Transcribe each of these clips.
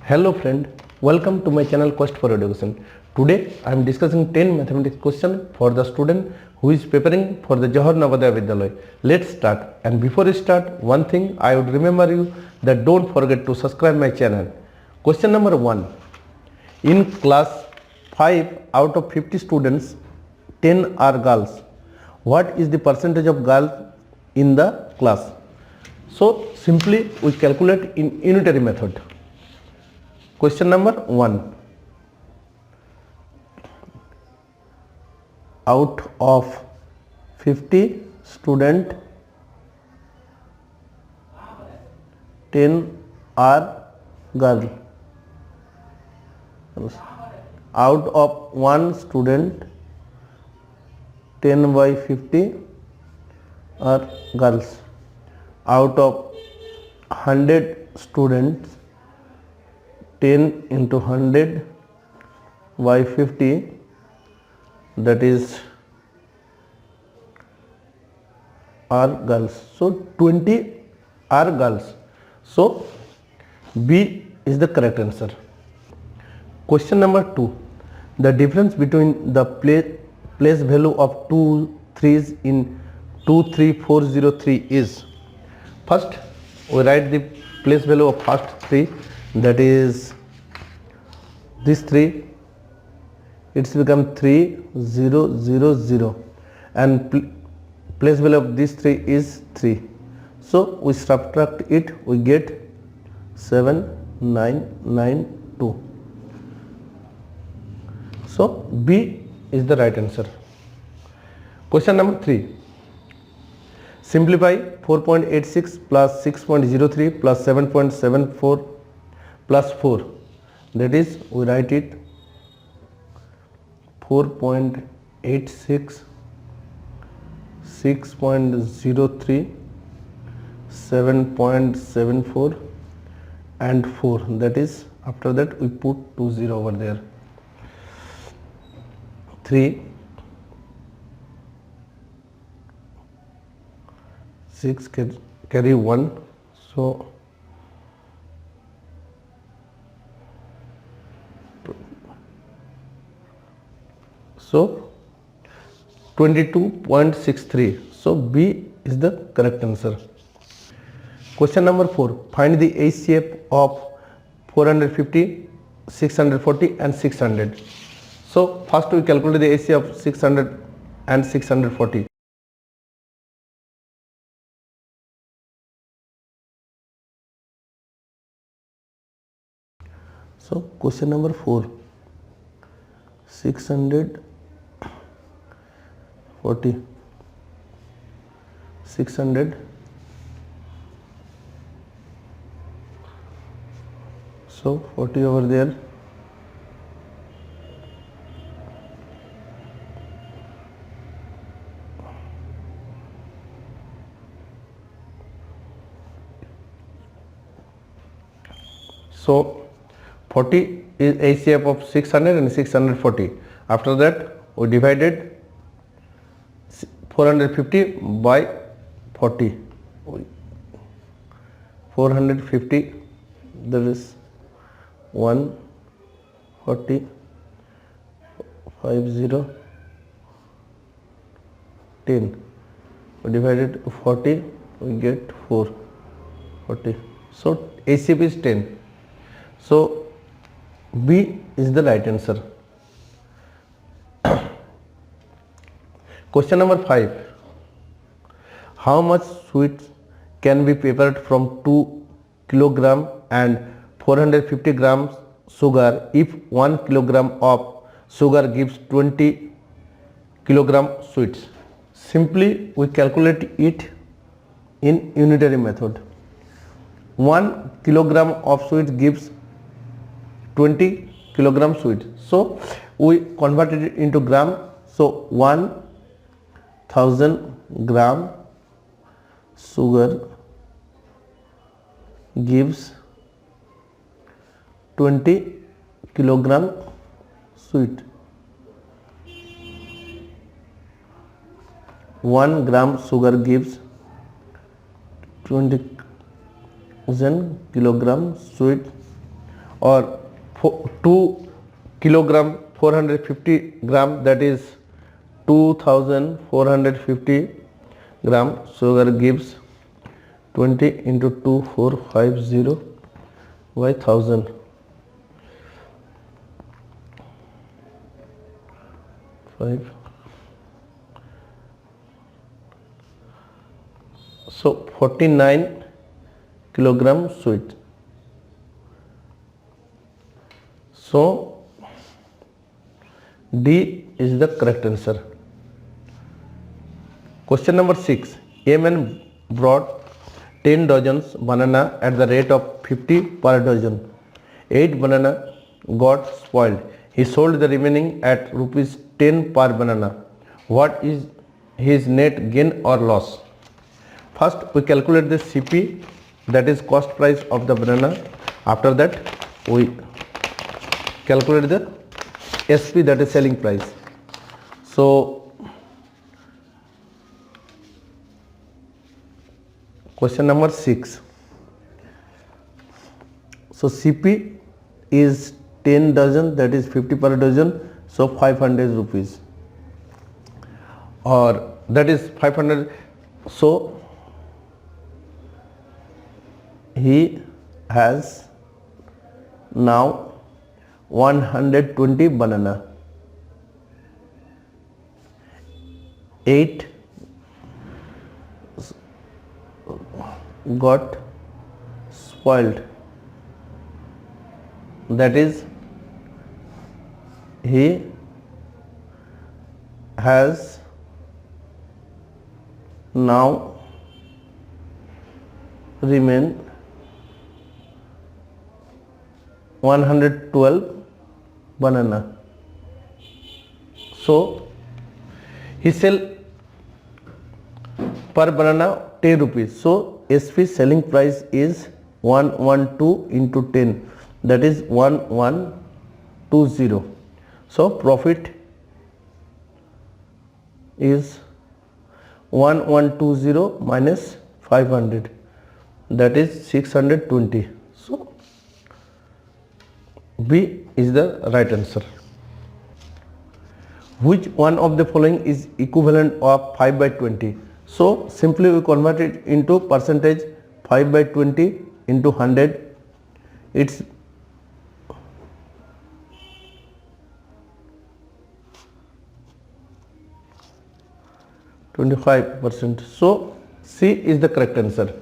Hello friend, welcome to my channel Quest for Education. Today I am discussing 10 mathematics question for the student who is preparing for the Johar Navodaya Vidyalaya. Let's start, and before we start, one thing I would remember you that don't forget to subscribe my channel. Question number 1. In class 5 out of 50 students, 10 are girls. What is the percentage of girls in the class? So simply we calculate in unitary method. Question number 1. Out of 50 student, 10 are girl. Out of 1 student, 10 by 50 are girls. Out of 100 students, 10 into 100 by 50, that is are girls. So 20 are girls. So B is the correct answer. Question number 2. The difference between the place value of two threes in 23403 is. First we write the place value of first 3, that is this 3, it's become 3000, and place value of this 3 is 3. So we subtract it, we get 7992. So B is the right answer. Question number 3. Simplify 4.86 plus 6.03 plus 7.74 plus 4. That is, we write it 4.86, 6.03, 7.74 and 4. That is, after that we put 20 over there. 3, 6 carry 1, so 22.63. So B is the correct answer. Question number 4. Find the HCF of 450, 640 and 600. So first we calculate the HCF of 600 and 640. So question number 4. 640, 600, so 40 over there, so 40 is HCF of 600 and 640. After that we divided 450 by 40. 450, there is 140, 50, 10. We divided 40, we get 440. So HCF is 10. So B is the right answer. Question number 5. How much sweets can be prepared from 2 kilogram and 450 grams sugar if 1 kilogram of sugar gives 20 kilogram sweets? Simply we calculate it in unitary method. 1 kilogram of sweet gives 20 kilogram sweet. So we converted it into gram. So 1000 gram sugar gives 20 kilogram sweet. 1 gram sugar gives 20,000 kilogram sweet or 2 kilogram 450 gram, that is 2450 gram sugar gives 20 into 2450 by 1000. 5. So 49 kilogram sweet. So D is the correct answer. Question number 6. A man brought 10 dozens banana at the rate of 50 per dozen. 8 banana got spoiled. He sold the remaining at rupees 10 per banana. What is his net gain or loss? First we calculate the CP, that is cost price of the banana. After that we calculate the SP, that is selling price. So question number 6. So CP is 10 dozen, that is 50 per dozen, so 500 rupees, or that is 500. So he has now 120 banana. 8 got spoiled, that is he has now remain 112 banana. So he sell per banana 10 rupees. So SP selling price is 112 into 10, that is 1120. So profit is 1120 minus 500, that is 620. So B is the right answer. Which one of the following is equivalent of 5 by 20? So simply we convert it into percentage. 5 by 20 into 100, it's 25%. So C is the correct answer.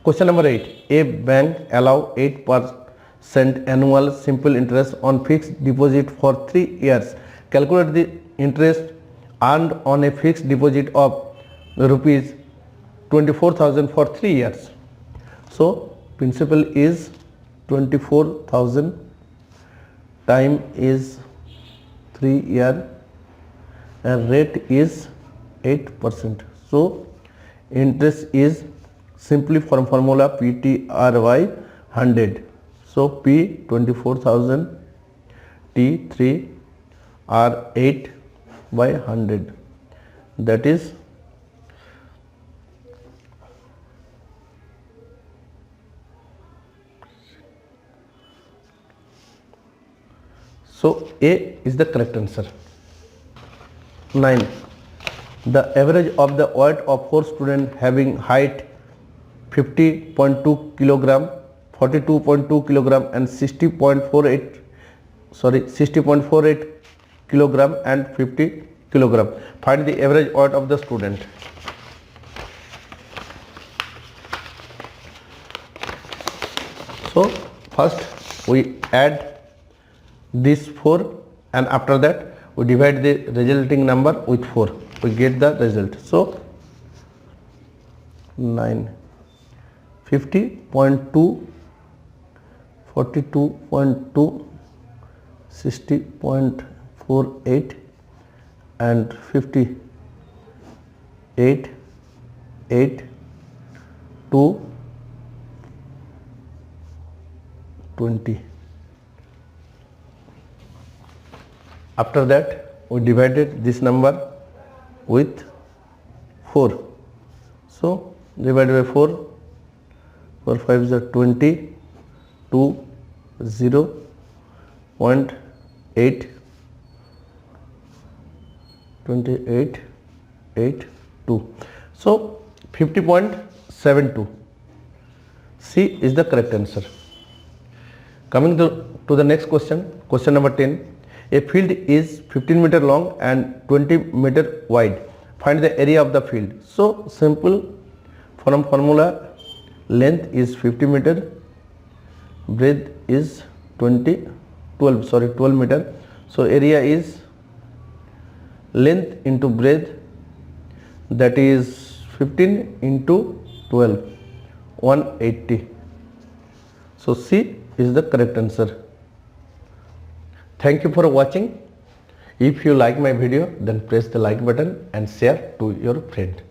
Question number 8. A bank allow 8% annual simple interest on fixed deposit for 3 years. Calculate the interest earned on a fixed deposit of rupees 24,000 for 3 years. So principal is 24,000, time is 3 year, and rate is 8%. So interest is simply from formula PTRY 100. So P 24,000 T3 R8 by 100, that is so A is the correct answer. 9. The average of the weight of 4 students having height 50.2 kilogram, 42.2 kilogram and 60.48 kilogram and 50 kilogram. Find the average weight of the student. So first we add this 4 and after that we divide the resulting number with 4. We get the result. So 9, 50.2, 42.2, 60.48 and 58, 8 to 20. After that we divided this number with 4. So divided by 4, 4 5 is 20, 0.8 2882. So 50.72. C is the correct answer. Coming to the next question, question number 10. A field is 15 meter long and 20 meter wide. Find the area of the field. So simple from formula, length is 50 meter, breadth is 12 meter. So area is length into breadth, that is 15 into 12, 180. So C is the correct answer. Thank you for watching. If you like my video, then press the like button and share to your friend.